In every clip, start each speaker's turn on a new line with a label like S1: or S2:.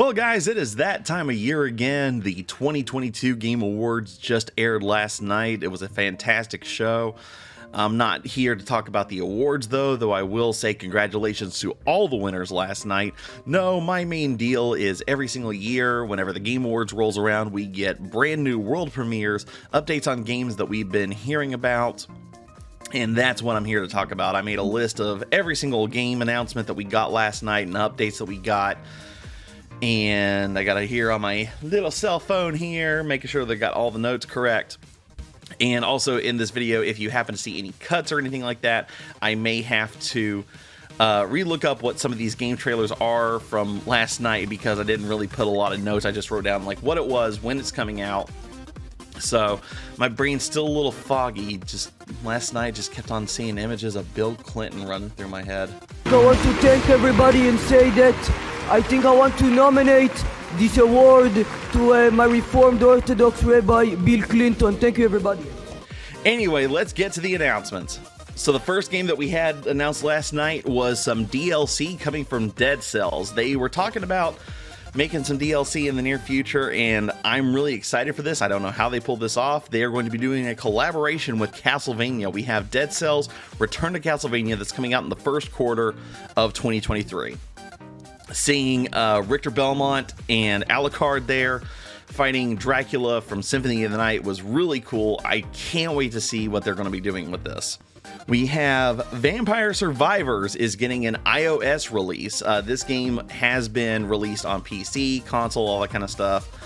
S1: Well, guys, it is that time of year again. The 2022 Game Awards just aired last night. It was a fantastic show. I'm not here to talk about the awards, though I will say congratulations to all the winners last night. No, my main deal is every single year, whenever the Game Awards rolls around, we get brand new world premieres, updates on games that we've been hearing about. And that's what I'm here to talk about. I made a list of every single game announcement that we got last night and updates that we got. And I got it here on my little cell phone here, making sure they got all the notes correct. And also in this video, if you happen to see any cuts or anything like that, I may have to re-look up what some of these game trailers are from last night because I didn't really put a lot of notes. I just wrote down like what it was, when it's coming out. So my brain's still a little foggy. Just last night, just kept on seeing images of Bill Clinton running through my head.
S2: I want to thank everybody and say that I think I want to nominate this award to my Reformed Orthodox Rabbi Bill Clinton. Thank you, everybody.
S1: Anyway, let's get to the announcements. So the first game that we had announced last night was some DLC coming from Dead Cells. They were talking about making some DLC in the near future, and I'm really excited for this. I don't know how they pulled this off. They are going to be doing a collaboration with Castlevania. We have Dead Cells Return to Castlevania that's coming out in the first quarter of 2023. Seeing Richter Belmont and Alucard there fighting Dracula from Symphony of the Night was really cool. I can't wait to see what they're going to be doing with this. We have Vampire Survivors is getting an iOS release. This game has been released on PC, console, all that kind of stuff.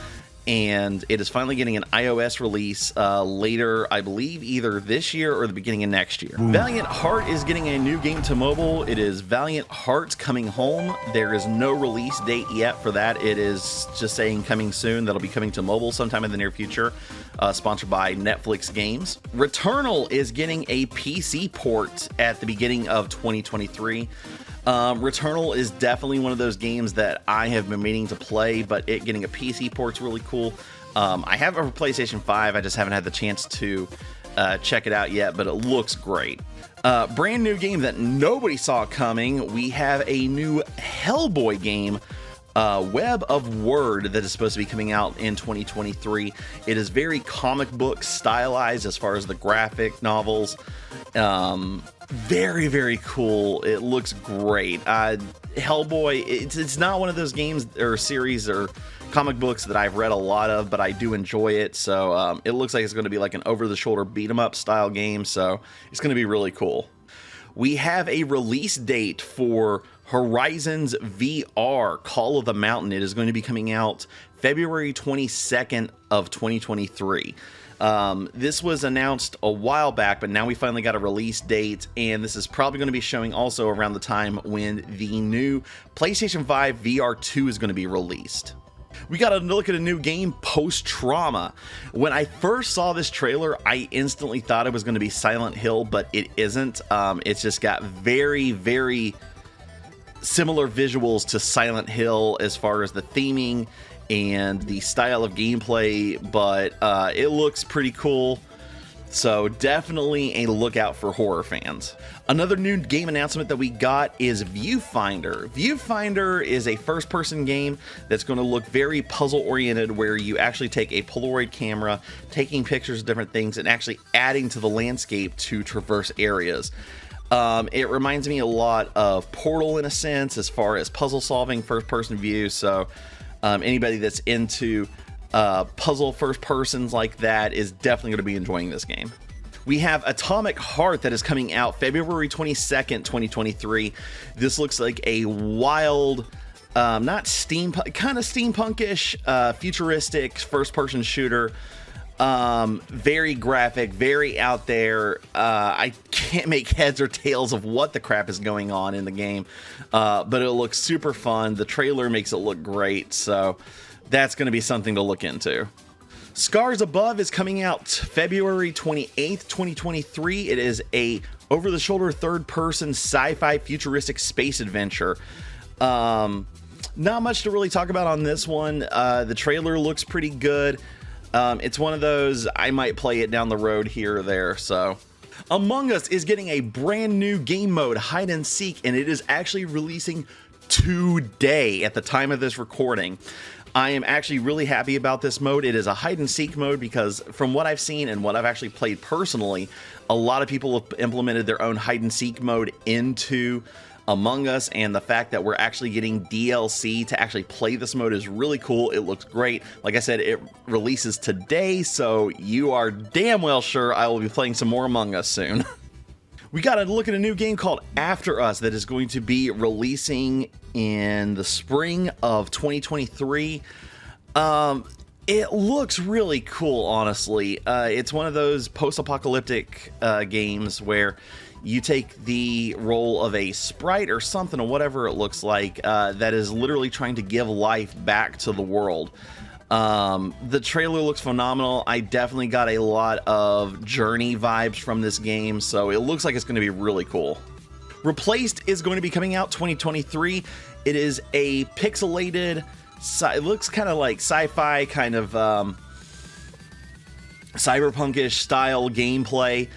S1: And it is finally getting an iOS release later, I believe, either this year or the beginning of next year. Valiant Heart is getting a new game to mobile. It is Valiant Hearts Coming Home. There is no release date yet for that. It is just saying coming soon. That'll be coming to mobile sometime in the near future. Sponsored by Netflix Games. Returnal is getting a PC port at the beginning of 2023. Returnal is definitely one of those games that I have been meaning to play, but it getting a PC port's really cool. I have a PlayStation 5, I just haven't had the chance to check it out yet, but it looks great. Brand new game that nobody saw coming, we have a new Hellboy game, Web of Word, that is supposed to be coming out in 2023. It is very comic book stylized as far as the graphic novels. Very, very cool. It looks great. Hellboy, it's not one of those games or series or comic books that I've read a lot of, but I do enjoy it. So it looks like it's going to be like an over-the-shoulder beat-em-up style game. So it's going to be really cool. We have a release date for Horizons VR Call of the Mountain. It is going to be coming out February 22nd of 2023. This was announced a while back, but now we finally got a release date, and this is probably going to be showing also around the time when the new PlayStation 5 VR 2 is going to be released. We got to look at a new game, Post Trauma. When I first saw this trailer, I instantly thought it was going to be Silent Hill, but it isn't. It's just got very, very similar visuals to Silent Hill as far as the theming and the style of gameplay, but it looks pretty cool. So definitely a lookout for horror fans. Another new game announcement that we got is Viewfinder. Viewfinder is a first-person game that's going to look very puzzle-oriented, where you actually take a Polaroid camera, taking pictures of different things, and actually adding to the landscape to traverse areas. It reminds me a lot of Portal in a sense, as far as puzzle-solving first-person view. So anybody that's into puzzle first persons like that is definitely going to be enjoying this game. We have Atomic Heart that is coming out February 22nd, 2023. This looks like a wild, not steampunk, kind of steampunkish, futuristic first-person shooter. Very graphic, very out there. I can't make heads or tails of what the crap is going on in the game, but it looks super fun. The trailer makes it look great, so that's going to be something to look into. Scars Above is coming out February 28th, 2023. It is a over-the-shoulder third-person sci-fi futuristic space adventure. Not much to really talk about on this one. The trailer looks pretty good. It's one of those, I might play it down the road here or there, so. Among Us is getting a brand new game mode, Hide and Seek, and it is actually releasing today at the time of this recording. I am actually really happy about this mode. It is a hide and seek mode because from what I've seen and what I've actually played personally, a lot of people have implemented their own hide and seek mode into Among Us, and the fact that we're actually getting DLC to actually play this mode is really cool. It looks great. Like I said, it releases today, so you are damn well sure I will be playing some more Among Us soon. We got to look at a new game called After Us that is going to be releasing in the spring of 2023. It looks really cool, honestly. It's one of those post-apocalyptic games where you take the role of a sprite or something or whatever it looks like that is literally trying to give life back to the world. The trailer looks phenomenal. I definitely got a lot of Journey vibes from this game, so it looks like it's going to be really cool. Replaced is going to be coming out 2023. It is a pixelated, it looks kind of like sci-fi, kind of cyberpunkish style gameplay.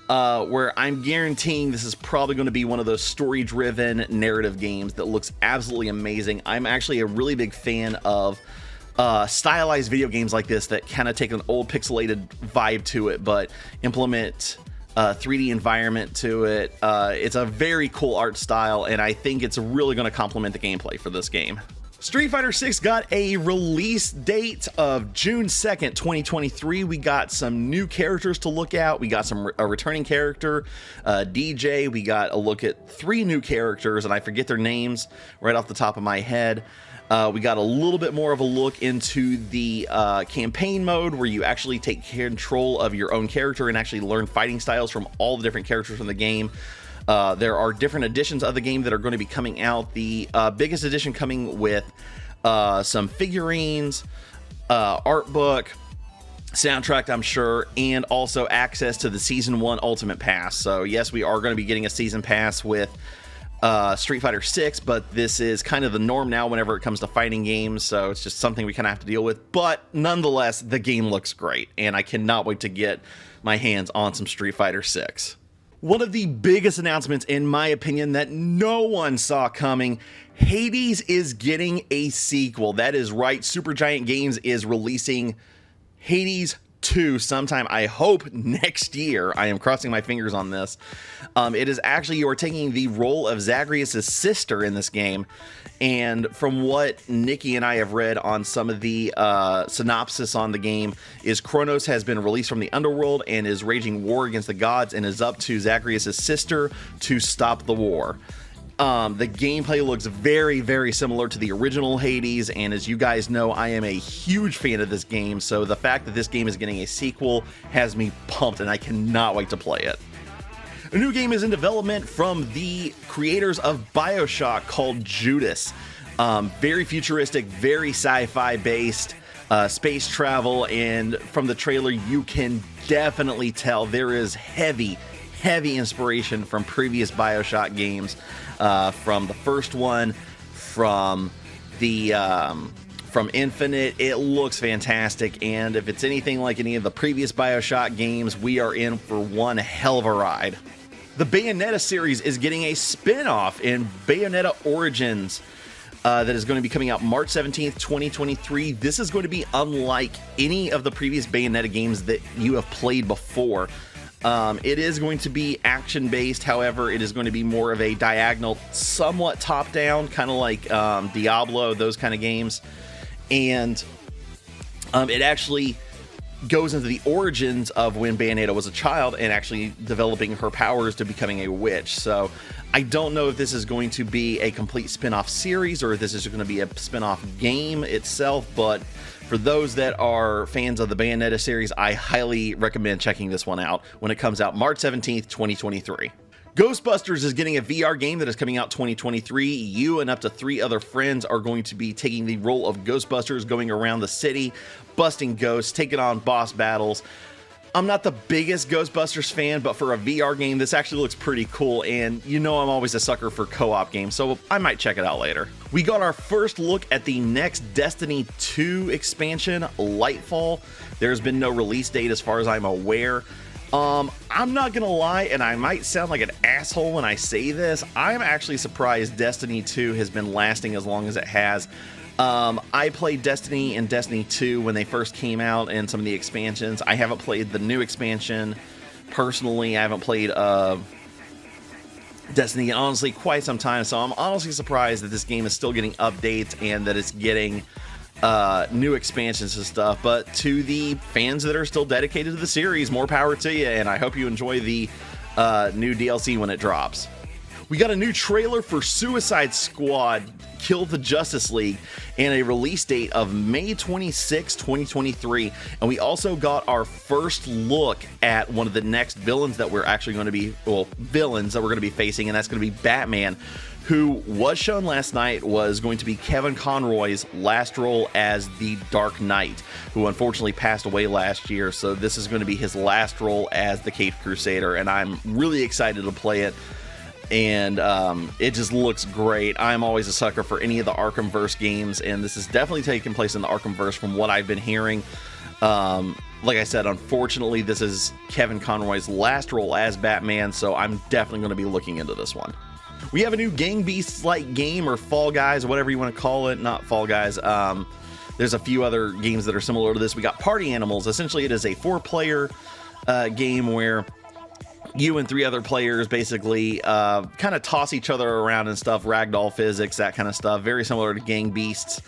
S1: Where I'm guaranteeing this is probably going to be one of those story-driven narrative games that looks absolutely amazing. I'm actually a really big fan of stylized video games like this that kind of take an old pixelated vibe to it, but implement 3D environment to it. It's a very cool art style, and I think it's really going to complement the gameplay for this game. Street Fighter 6 got a release date of June 2nd, 2023. We got some new characters to look at. We got a returning character, DJ. We got a look at 3 new characters, and I forget their names right off the top of my head. We got a little bit more of a look into the campaign mode where you actually take control of your own character and actually learn fighting styles from all the different characters from the game. There are different editions of the game that are going to be coming out. The biggest edition coming with some figurines, art book, soundtrack, I'm sure, and also access to the Season 1 Ultimate Pass. So yes, we are going to be getting a Season Pass with Street Fighter 6, but this is kind of the norm now whenever it comes to fighting games, so it's just something we kind of have to deal with. But nonetheless, the game looks great, and I cannot wait to get my hands on some Street Fighter 6. One of the biggest announcements, in my opinion, that no one saw coming, Hades is getting a sequel. That is right, Supergiant Games is releasing Hades 2 sometime, I hope next year. I am crossing my fingers on this. It is actually, you are taking the role of Zagreus' sister in this game, and from what Nikki and I have read on some of the synopsis on the game, is Kronos has been released from the underworld and is waging war against the gods, and is up to Zagreus' sister to stop the war. The gameplay looks very, very similar to the original Hades, and as you guys know, I am a huge fan of this game, so the fact that this game is getting a sequel has me pumped, and I cannot wait to play it. A new game is in development from the creators of BioShock called Judas. Very futuristic, very sci-fi based, space travel, and from the trailer you can definitely tell there is heavy inspiration from previous BioShock games, from the first one, from Infinite. It looks fantastic, and if it's anything like any of the previous BioShock games, we are in for one hell of a ride. The Bayonetta series is getting a spin-off in Bayonetta Origins that is going to be coming out March 17th, 2023. This is going to be unlike any of the previous Bayonetta games that you have played before. It is going to be action-based, however, it is going to be more of a diagonal, somewhat top-down, kind of like Diablo, those kind of games. And it actually goes into the origins of when Bayonetta was a child and actually developing her powers to becoming a witch. So I don't know if this is going to be a complete spin-off series or if this is going to be a spin-off game itself, but for those that are fans of the Bayonetta series, I highly recommend checking this one out when it comes out March 17th, 2023. Ghostbusters is getting a VR game that is coming out 2023. You and up to 3 other friends are going to be taking the role of Ghostbusters, going around the city, busting ghosts, taking on boss battles. I'm not the biggest Ghostbusters fan, but for a VR game, this actually looks pretty cool, and you know I'm always a sucker for co-op games, so I might check it out later. We got our first look at the next Destiny 2 expansion, Lightfall. There's been no release date as far as I'm aware. I'm not gonna lie, and I might sound like an asshole when I say this, I'm actually surprised Destiny 2 has been lasting as long as it has. I played Destiny and Destiny 2 when they first came out and some of the expansions. I haven't played the new expansion. Personally, I haven't played Destiny in honestly quite some time, so I'm honestly surprised that this game is still getting updates and that it's getting new expansions and stuff. But to the fans that are still dedicated to the series, more power to you, and I hope you enjoy the new DLC when it drops. We got a new trailer for Suicide Squad Kill the Justice League and a release date of May 26, 2023. And we also got our first look at one of the next villains that we're actually going to be, villains that we're going to be facing, and that's going to be Batman, who was shown last night was going to be Kevin Conroy's last role as the Dark Knight, who unfortunately passed away last year. So this is going to be his last role as the Caped Crusader, and I'm really excited to play it. And it just looks great. I'm always a sucker for any of the Arkhamverse games, and this is definitely taking place in the Arkhamverse from what I've been hearing. Like I said, unfortunately, this is Kevin Conroy's last role as Batman, so I'm definitely going to be looking into this one. We have a new Gang Beasts-like game, or Fall Guys, whatever you want to call it. Not Fall Guys. There's a few other games that are similar to this. We got Party Animals. Essentially, it is a 4-player game where you and 3 other players basically kind of toss each other around and stuff, ragdoll physics, that kind of stuff. Very similar to Gang Beasts.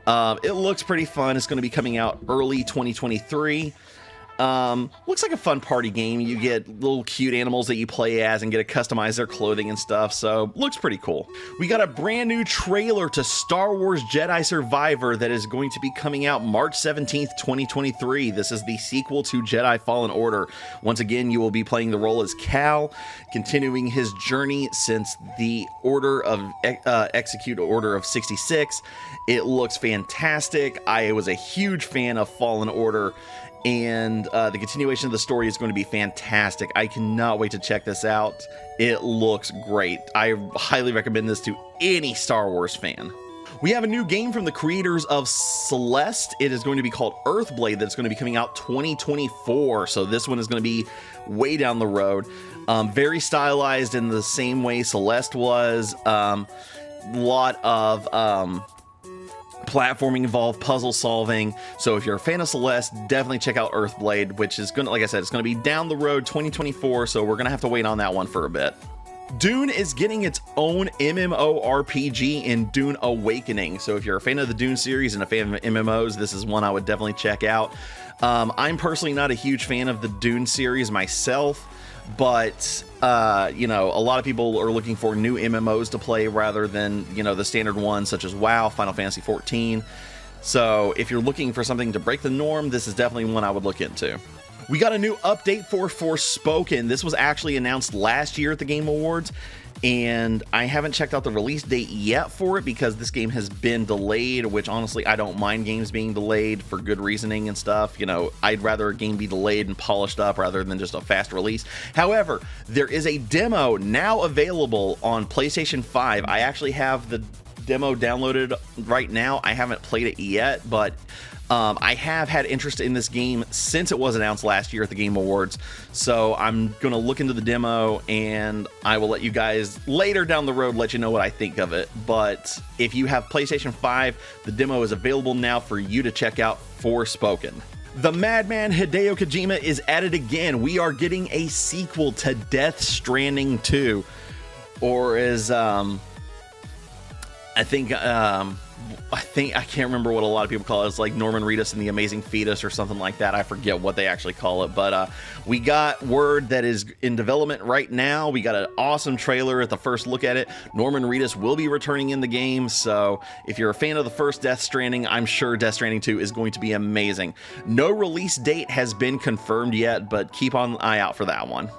S1: It looks pretty fun. It's going to be coming out early 2023. Looks like a fun party game. You get little cute animals that you play as and get to customize their clothing and stuff, so looks pretty cool. We got a brand new trailer to Star Wars Jedi Survivor that is going to be coming out March 17th, 2023. This is the sequel to Jedi Fallen Order. Once again, you will be playing the role as Cal, continuing his journey since the Execute Order of 66. It looks fantastic. I was a huge fan of Fallen Order, and the continuation of the story is going to be fantastic. I cannot wait to check this out. It looks great. I highly recommend this to any Star Wars fan. We have a new game from the creators of Celeste. It is going to be called Earthblade. That's going to be coming out 2024. So this one is going to be way down the road. Very stylized in the same way Celeste was. Lot of platforming involved, puzzle solving. So if you're a fan of Celeste, definitely check out Earthblade, which is gonna, like I said, it's gonna be down the road 2024, so we're gonna have to wait on that one for a bit. Dune is getting its own MMORPG in Dune Awakening. So if you're a fan of the Dune series and a fan of MMOs, this is one I would definitely check out. I'm personally not a huge fan of the Dune series myself, but you know, a lot of people are looking for new MMOs to play rather than, you know, the standard ones such as WoW, Final Fantasy 14. So if you're looking for something to break the norm, this is definitely one I would look into. We got a new update for Forspoken. This was actually announced last year at the Game Awards, and I haven't checked out the release date yet for it because this game has been delayed, which honestly, I don't mind games being delayed for good reasoning and stuff. You know, I'd rather a game be delayed and polished up rather than just a fast release. However, there is a demo now available on PlayStation 5. I actually have the demo downloaded right now. I haven't played it yet, but I have had interest in this game since it was announced last year at the Game Awards, so I'm going to look into the demo, and I will let you guys later down the road let you know what I think of it. But if you have PlayStation 5, the demo is available now for you to check out. Forspoken. The madman Hideo Kojima is at it again. We are getting a sequel to Death Stranding 2, or as I can't remember what a lot of people call it. It's like Norman Reedus and the Amazing Fetus or something like that. I forget what they actually call it, but we got word that is in development right now. We got an awesome trailer at the first look at it. Norman Reedus will be returning in the game, so if you're a fan of the first Death Stranding, I'm sure Death Stranding 2 is going to be amazing. No release date has been confirmed yet, but keep an eye out for that one.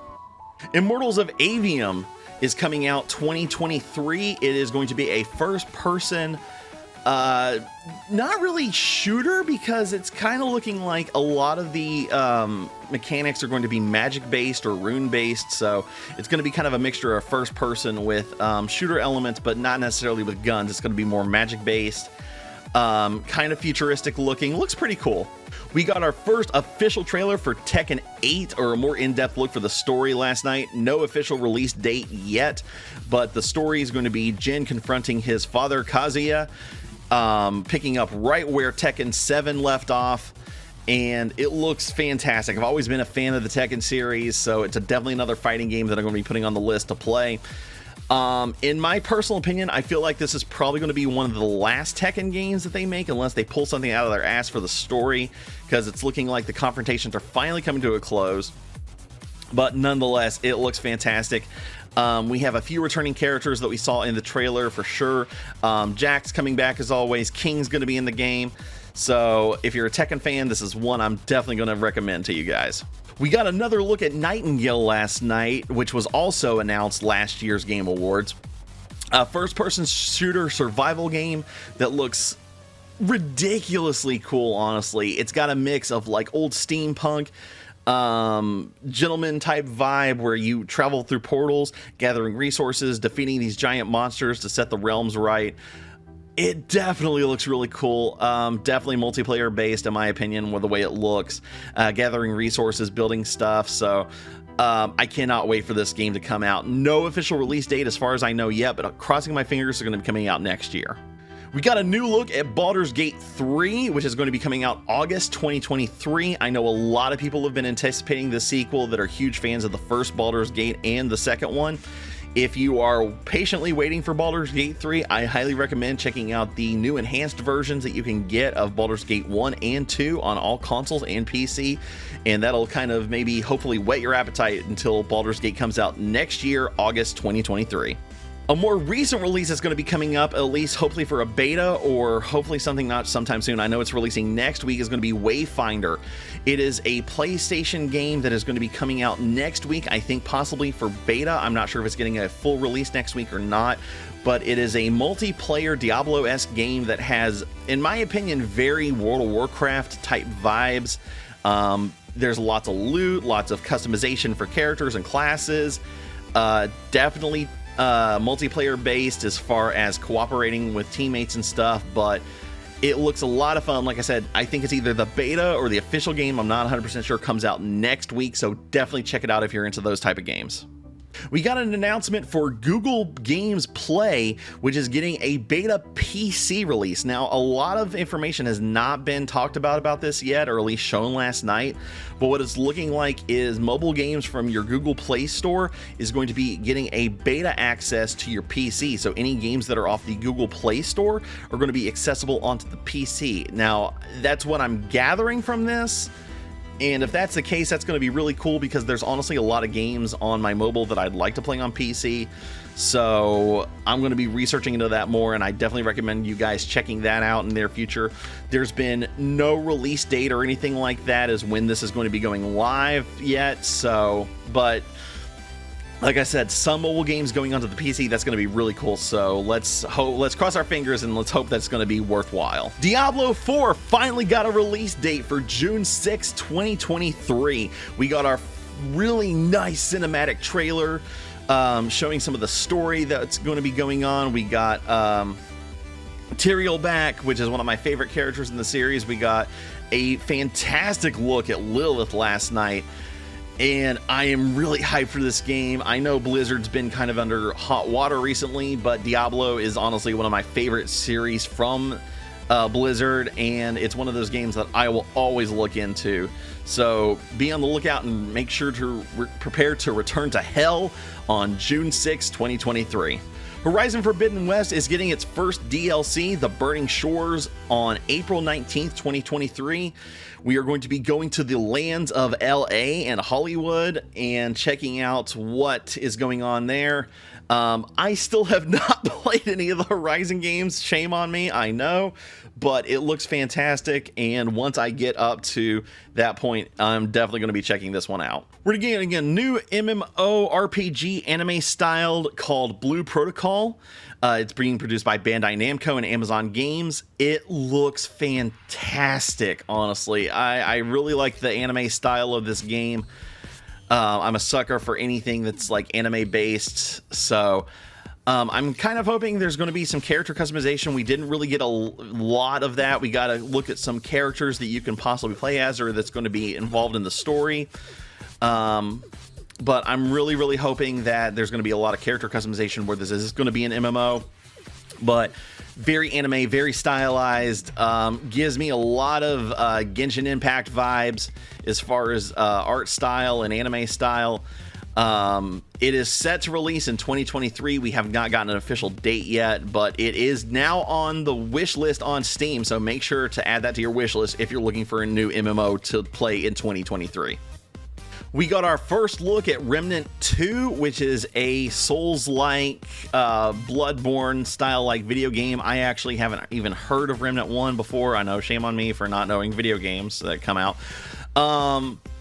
S1: Immortals of Avium is coming out 2023. It is going to be a first-person, not really shooter, because it's kind of looking like a lot of the mechanics are going to be magic-based or rune-based, so it's going to be kind of a mixture of first-person with shooter elements, but not necessarily with guns. It's going to be more magic-based. kind of futuristic looking, looks pretty cool. We got our first official trailer for Tekken 8, or a more in-depth look for the story last night. No official release date yet, but the story is going to be Jin confronting his father Kazuya, picking up right where Tekken 7 left off, and it looks fantastic. I've always been a fan of the Tekken series, so it's definitely another fighting game that I'm going to be putting on the list to play. In my personal opinion, I feel like this is probably going to be one of the last Tekken games that they make, unless they pull something out of their ass for the story, because it's looking like the confrontations are finally coming to a close. But nonetheless, it looks fantastic. We have a few returning characters that we saw in the trailer for sure. Jack's coming back as always. King's going to be in the game. So if you're a Tekken fan, this is one I'm definitely going to recommend to you guys. We got another look at Nightingale last night, which was also announced last year's Game Awards. A first-person shooter survival game that looks ridiculously cool, honestly. It's got a mix of like old steampunk, gentleman type vibe where you travel through portals, gathering resources, defeating these giant monsters to set the realms right. It definitely looks really cool. Definitely multiplayer based, in my opinion, with the way it looks. Gathering resources, building stuff. So I cannot wait for this game to come out. No official release date as far as I know yet, but crossing my fingers, it's going to be coming out next year. We got a new look at Baldur's Gate 3, which is going to be coming out August 2023. I know a lot of people have been anticipating the sequel that are huge fans of the first Baldur's Gate and the second one. If you are patiently waiting for Baldur's Gate 3, I highly recommend checking out the new enhanced versions that you can get of Baldur's Gate 1 and 2 on all consoles and PC, and that'll kind of maybe hopefully whet your appetite until Baldur's Gate comes out next year, August 2023. A more recent release that's going to be coming up, at least hopefully for a beta, or hopefully something not sometime soon. I know it's releasing next week, is going to be Wayfinder. It is a PlayStation game that is going to be coming out next week, I think possibly for beta. I'm not sure if it's getting a full release next week or not, but it is a multiplayer Diablo-esque game that has, in my opinion, very World of Warcraft type vibes. There's lots of loot, lots of customization for characters and classes. Definitely multiplayer based as far as cooperating with teammates and stuff, but it looks a lot of fun. Like I said, I think it's either the beta or the official game. I'm not 100% sure. Comes out next week, so definitely check it out if you're into those type of games. We got an announcement for Google Games Play, which is getting a beta PC release. Now, a lot of information has not been talked about this yet, or at least shown last night. But what it's looking like is mobile games from your Google Play Store is going to be getting a beta access to your PC. So any games that are off the Google Play Store are going to be accessible onto the PC. Now, that's what I'm gathering from this. And if that's the case, that's going to be really cool, because there's honestly a lot of games on my mobile that I'd like to play on PC. So I'm going to be researching into that more, and I definitely recommend you guys checking that out in the near future. There's been no release date or anything like that as when this is going to be going live yet. So, but like I said, some mobile games going onto the PC, that's going to be really cool. So let's cross our fingers and let's hope that's going to be worthwhile. Diablo 4 finally got a release date for June 6, 2023. We got our really nice cinematic trailer showing some of the story that's going to be going on. We got Tyrael back, which is one of my favorite characters in the series. We got a fantastic look at Lilith last night, and I am really hyped for this game. I know Blizzard's been kind of under hot water recently, but Diablo is honestly one of my favorite series from Blizzard, and it's one of those games that I will always look into. So be on the lookout and make sure to prepare to return to hell on June 6, 2023. Horizon Forbidden West is getting its first DLC, The Burning Shores, on April 19th, 2023. We are going to be going to the lands of LA and Hollywood and checking out what is going on there. I still have not played any of the Horizon games. Shame on me, I know, but it looks fantastic, and once I get up to that point, I'm definitely going to be checking this one out. We're getting a new MMORPG anime styled called Blue Protocol. It's being produced by Bandai Namco and Amazon Games. It looks fantastic, honestly. I really like the anime style of this game. I'm a sucker for anything that's like anime based, so I'm kind of hoping there's going to be some character customization. We didn't really get a lot of that. We got to look at some characters that you can possibly play as or that's going to be involved in the story. But I'm really hoping that there's going to be a lot of character customization where this is going to be an MMO. But very anime, very stylized, gives me a lot of Genshin Impact vibes as far as art style and anime style. It is set to release in 2023. We have not gotten an official date yet, but it is now on the wish list on Steam, so make sure to add that to your wish list if you're looking for a new MMO to play in 2023. We got our first look at Remnant 2, which is a Souls-like, Bloodborne style-like video game. I actually haven't even heard of Remnant 1 before. I know, shame on me for not knowing video games that come out.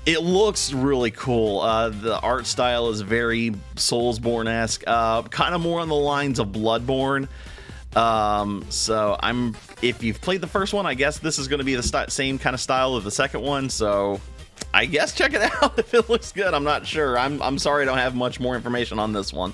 S1: It looks really cool. The art style is very Soulsborne-esque, kind of more on the lines of Bloodborne. So if you've played the first one, I guess this is going to be the same kind of style of the second one. So I guess check it out if it looks good. I'm not sure. I'm sorry I don't have much more information on this one.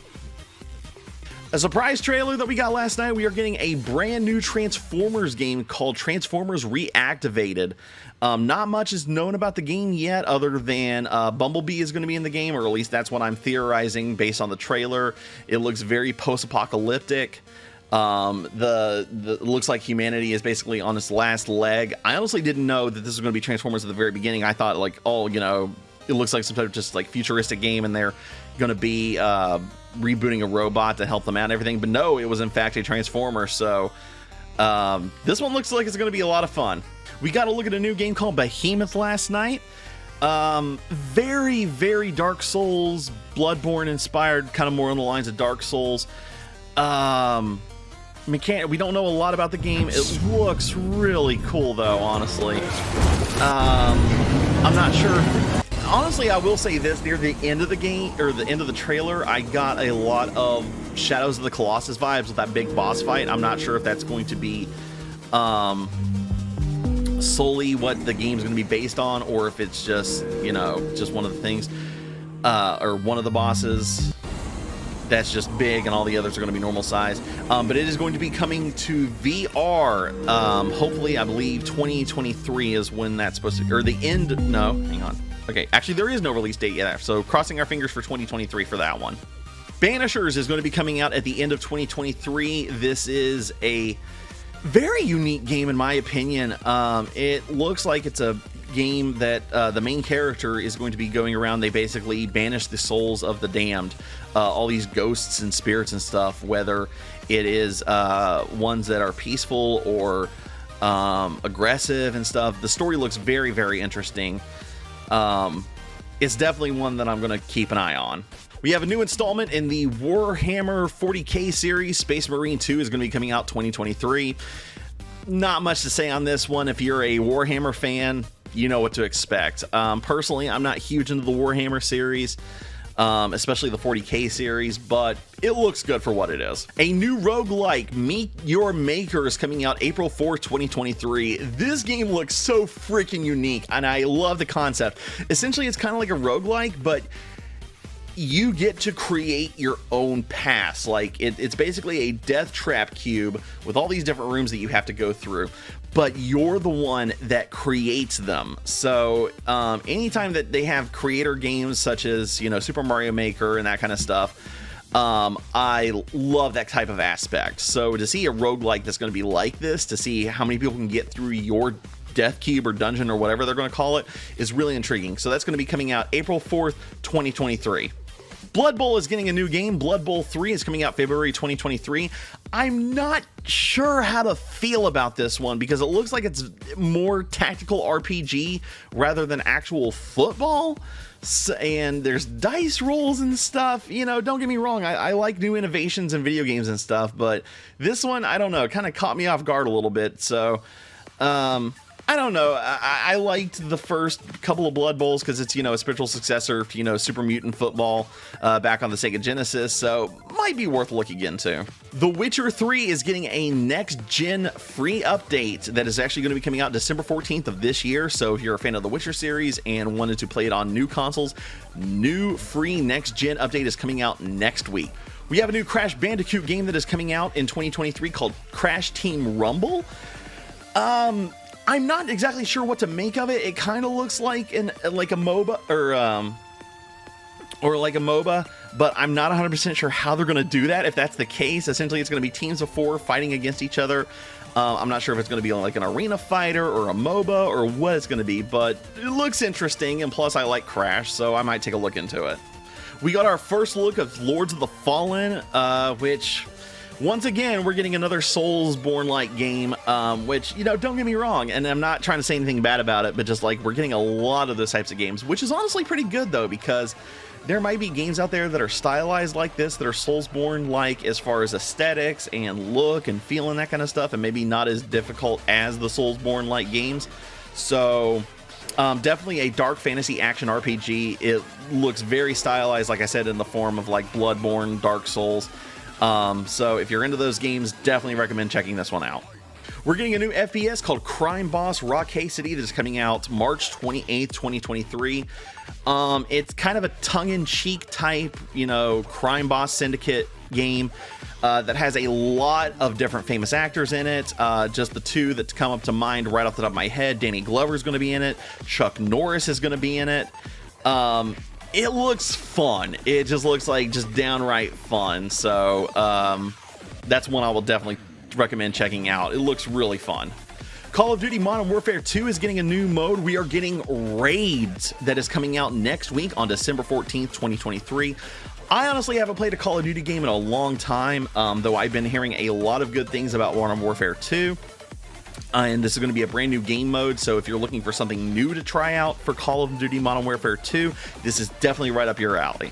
S1: A surprise trailer that we got last night, we are getting a brand new Transformers game called Transformers Reactivated. Not much is known about the game yet other than Bumblebee is going to be in the game, or at least that's what I'm theorizing based on the trailer. It looks very post-apocalyptic. It looks like humanity is basically on its last leg. I honestly didn't know that this was going to be Transformers at the very beginning. I thought like, oh, you know, it looks like some type of just like futuristic game and they're going to be rebooting a robot to help them out and everything. But no, it was in fact a Transformer. So this one looks like it's going to be a lot of fun. We got to look at a new game called Behemoth last night. Very Dark Souls, Bloodborne inspired, kind of more on the lines of Dark Souls. We don't know a lot about the game. It looks really cool though, honestly. I'm not sure. Honestly, I will say this, near the end of the game, or the end of the trailer, I got a lot of Shadows of the Colossus vibes with that big boss fight. I'm not sure if that's going to be solely what the game's going to be based on, or if it's just, you know, just one of the things, or one of the bosses that's just big and all the others are going to be normal size. But it is going to be coming to VR. Hopefully, I believe 2023 is when that's supposed to, or the end. No, hang on. Okay, actually, there is no release date yet, so crossing our fingers for 2023 for that one. Banishers is going to be coming out at the end of 2023. This is a very unique game, in my opinion. It looks like it's a game that the main character is going to be going around. They basically banish the souls of the damned, all these ghosts and spirits and stuff, whether it is ones that are peaceful or aggressive and stuff. The story looks very interesting. It's definitely one that I'm going to keep an eye on. We have a new installment in the Warhammer 40K series. Space Marine 2 is going to be coming out 2023. Not much to say on this one. If you're a Warhammer fan, you know what to expect. Personally, I'm not huge into the Warhammer series, especially the 40K series, but it looks good for what it is. A new roguelike, Meet Your Maker, is coming out April 4th, 2023. This game looks so freaking unique, and I love the concept. Essentially, it's kind of like a roguelike, but you get to create your own paths. Like it's basically a death trap cube with all these different rooms that you have to go through, but you're the one that creates them. So anytime that they have creator games such as, you know, Super Mario Maker and that kind of stuff, I love that type of aspect. So to see a roguelike that's going to be like this, to see how many people can get through your death cube or dungeon or whatever they're going to call it, is really intriguing. So that's going to be coming out April 4th, 2023. Blood Bowl is getting a new game. Blood Bowl 3 is coming out February 2023. I'm not sure how to feel about this one because it looks like it's more tactical RPG rather than actual football. And there's dice rolls and stuff. You know, don't get me wrong, I like new innovations in video games and stuff, but this one, I don't know, kind of caught me off guard a little bit. So, I don't know. I liked the first couple of Blood Bowls because it's, you know, a spiritual successor to, you know, Super Mutant Football back on the Sega Genesis, so might be worth looking into. The Witcher 3 is getting a next-gen free update that is actually going to be coming out December 14th of this year, so if you're a fan of the Witcher series and wanted to play it on new consoles, new free next-gen update is coming out next week. We have a new Crash Bandicoot game that is coming out in 2023 called Crash Team Rumble. I'm not exactly sure what to make of it. It kind of looks like a MOBA or like a MOBA, but I'm not 100% sure how they're going to do that. If that's the case, essentially it's going to be teams of 4 fighting against each other. I'm not sure if it's going to be like an arena fighter or a MOBA or what it's going to be, but it looks interesting, and plus I like Crash, so I might take a look into it. We got our first look of Lords of the Fallen, which, once again, we're getting another Soulsborne-like game, which, you know, don't get me wrong, and I'm not trying to say anything bad about it, but just like we're getting a lot of those types of games, which is honestly pretty good, though, because there might be games out there that are stylized like this, that are Soulsborne-like as far as aesthetics and look and feel and that kind of stuff, and maybe not as difficult as the Soulsborne-like games. So definitely a dark fantasy action RPG. It looks very stylized, like I said, in the form of like Bloodborne, Dark Souls. So if you're into those games, definitely recommend checking this one out. We're getting a new FPS called Crime Boss Raw City that is coming out March 28th, 2023. It's kind of a tongue-in-cheek type, you know, Crime Boss Syndicate game that has a lot of different famous actors in it. Just the two that come up to mind right off the top of my head. Danny Glover is going to be in it. Chuck Norris is going to be in it. It looks fun. It just looks like just downright fun. So that's one I will definitely recommend checking out. It looks really fun. Call of Duty Modern Warfare 2 is getting a new mode. We are getting Raids that is coming out next week on December 14th, 2023. I honestly haven't played a Call of Duty game in a long time, though I've been hearing a lot of good things about Modern Warfare 2. And this is going to be a brand new game mode, so if you're looking for something new to try out for Call of Duty Modern Warfare 2, this is definitely right up your alley.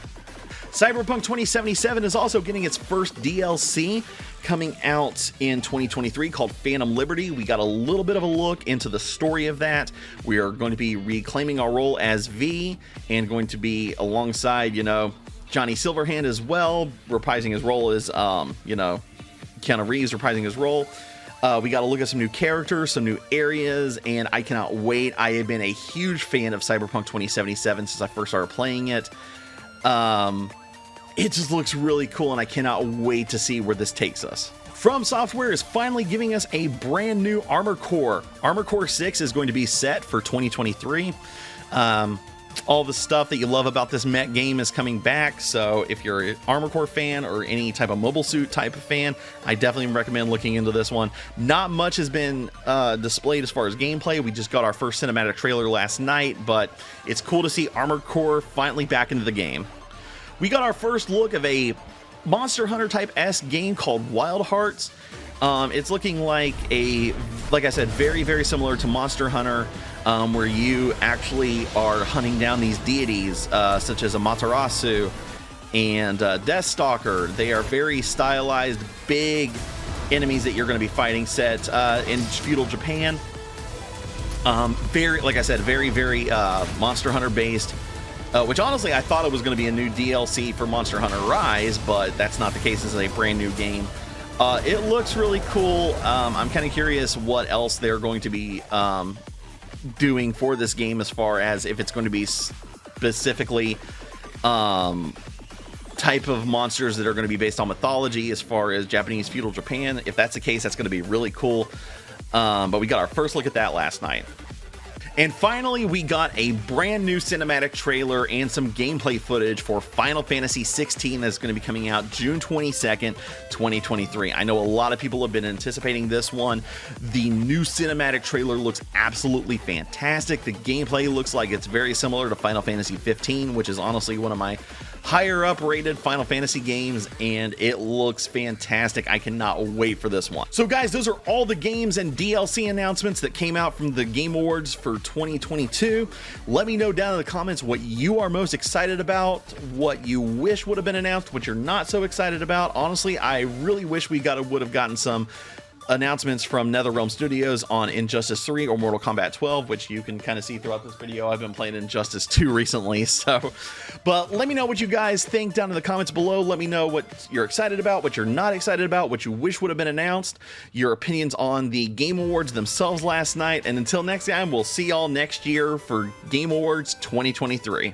S1: Cyberpunk 2077 is also getting its first DLC coming out in 2023 called Phantom Liberty. We got a little bit of a look into the story of that. We are going to be reclaiming our role as V and going to be alongside, you know, Johnny Silverhand as well, reprising his role as, you know, Keanu Reeves reprising his role. We got to look at some new characters, some new areas, and I cannot wait. I have been a huge fan of Cyberpunk 2077 since I first started playing it. It just looks really cool, and I cannot wait to see where this takes us. From Software is finally giving us a brand new Armored Core. Armored Core 6 is going to be set for 2023. All the stuff that you love about this mech game is coming back, so if you're an Armored Core fan or any type of mobile suit type of fan, I definitely recommend looking into this one. Not much has been displayed as far as gameplay. We just got our first cinematic trailer last night, but it's cool to see Armored Core finally back into the game. We got our first look of a Monster Hunter type-esque game called Wild Hearts. It's looking like like I said, very, very similar to Monster Hunter, where you actually are hunting down these deities, such as Amaterasu and Deathstalker. They are very stylized, big enemies that you're going to be fighting, set in feudal Japan. Very, like I said, very, very Monster Hunter based. Which honestly, I thought it was going to be a new DLC for Monster Hunter Rise, but that's not the case. This is a brand new game. It looks really cool. I'm kind of curious what else they're going to be doing for this game, as far as if it's going to be specifically type of monsters that are going to be based on mythology, as far as Japanese feudal Japan. If that's the case, that's going to be really cool. But we got our first look at that last night. And finally, we got a brand new cinematic trailer and some gameplay footage for Final Fantasy XVI that's going to be coming out June 22nd, 2023. I know a lot of people have been anticipating this one. The new cinematic trailer looks absolutely fantastic. The gameplay looks like it's very similar to Final Fantasy 15, which is honestly one of my higher up rated Final Fantasy games, and it looks fantastic. I cannot wait for this one. So guys, those are all the games and DLC announcements that came out from the Game Awards for 2022. Let me know down in the comments what you are most excited about, what you wish would have been announced, what you're not so excited about. Honestly, I really wish we would have gotten some announcements from NetherRealm Studios on Injustice 3 or Mortal Kombat 12, which you can kind of see throughout this video. I've been playing Injustice 2 recently, but let me know what you guys think down in the comments below. Let me know what you're excited about, what you're not excited about, what you wish would have been announced, your opinions on the Game Awards themselves last night, and until next time, we'll see y'all next year for Game Awards 2023.